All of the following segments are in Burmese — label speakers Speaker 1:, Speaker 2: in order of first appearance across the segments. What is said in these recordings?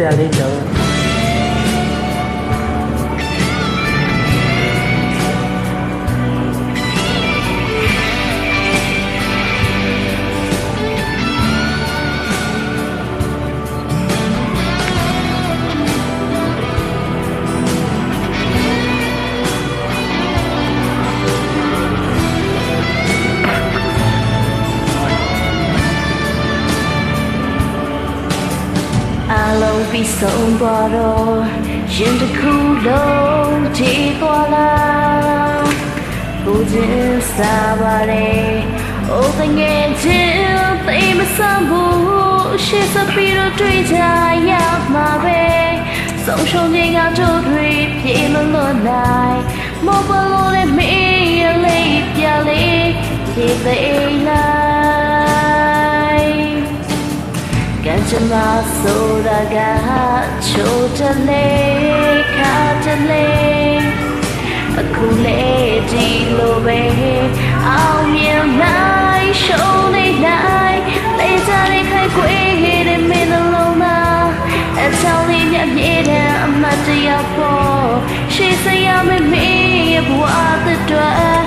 Speaker 1: ရာလေးကြောင့်
Speaker 2: ပြီးဆုံးသွားတော့ရင်တစ်ခုလုံးကြည်သွားလားကိုချင်းစားပါတယ်အိုးတငယ်ချင်းသိမဆန်းဘူးရှေ့စပီတော့တွေ့ကြရမှာပဲဆုံးရှုံးခြင်းကတို့တွေပြေလွတ်နိုင်မဘလို့လည်းမေးရလေးပြလေးဒီသေးလိုက်ကန်ချမဆိုတာကချိုးတလေးခါတလေးအခုလေးဒီလိုပဲအောင်မြင်နိုင်ရှုံးနေနိုင်လေးစားနေခိုင်ခွေးတဲ့မင်းလုံးမှာအချောင်းလေးမြပြေတဲ့အမတ်တရားပေါ်ရှေ့စရာမမေးရဘဝအတွက်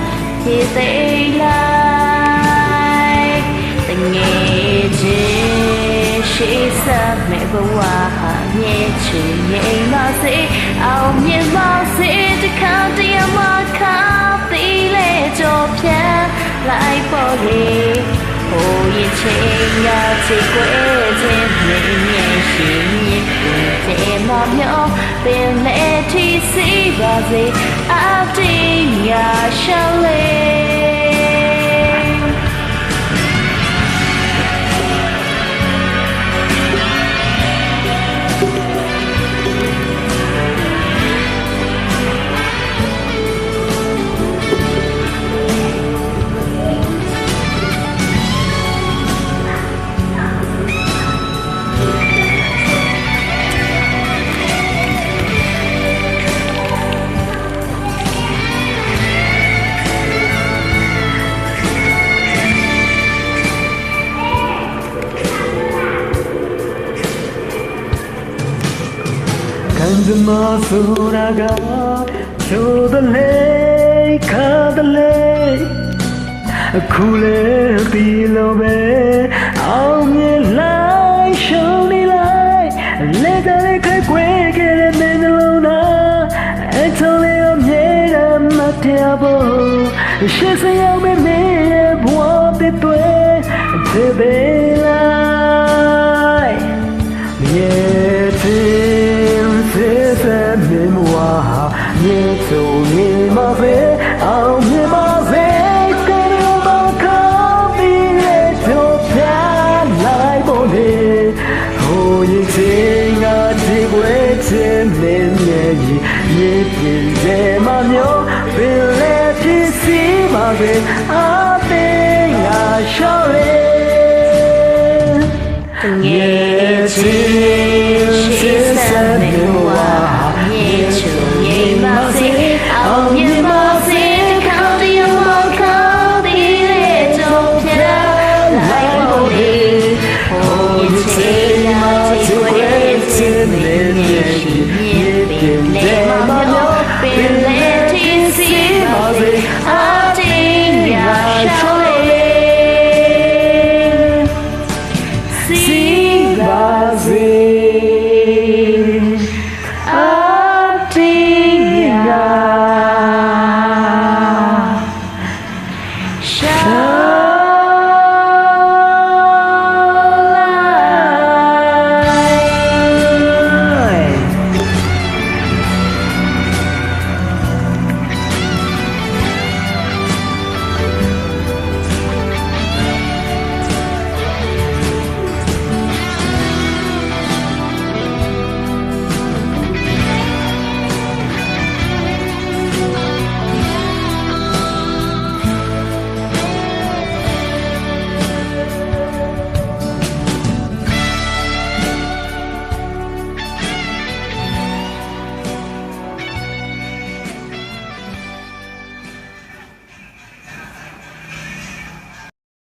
Speaker 2: ဒီသေးလိုက်တငယ်ချင်းရှေ့ဆက်မဲ့ဘဝဟာမြဲချင်နေပါစေအောင်မြင်ပါစေတခါတည်းမှခါသီးလေကြောဖြတ်လိုက်ပေါ်လေဟိုရင်ချင်းရချစ်ွယ်ခြင်းနေမြဲရှိတဲ့မမျောပင်လေတီစီပါစေအတင်းရရှောင်းလေ
Speaker 1: ကန်ဇမဆိုတာကချိုးတလေးခါတလေးအခုလေးပြီးလို့ပဲအောင်မြင်လိုက်ရှုံးနေလိုက်လက်တလေးခိုက်ွယ်ခဲ့တဲ့မင်းလုံးနာအထုံးလေးအမြဲတမ်းမတရားဖို့ရှေ့စရောက်မမေးဘဝတဲ့တွေ့တဲ့ဘေးလိုက်ရဲ့မေမွာမြေချုံနေမှာပဲအောင်မြင်ပါစေကဲမခါပြီးရဲ့ချိုးပြလိုက်ပေါ်လေဟိုရင်ချင်းကဒီွယ်ချင်းနေမြေကြီးမြေပြင်တဲ့မမျိုးပင်လေဖြစ်စီမှာပဲအသေးငါရှော်လေရဲ့ချင်း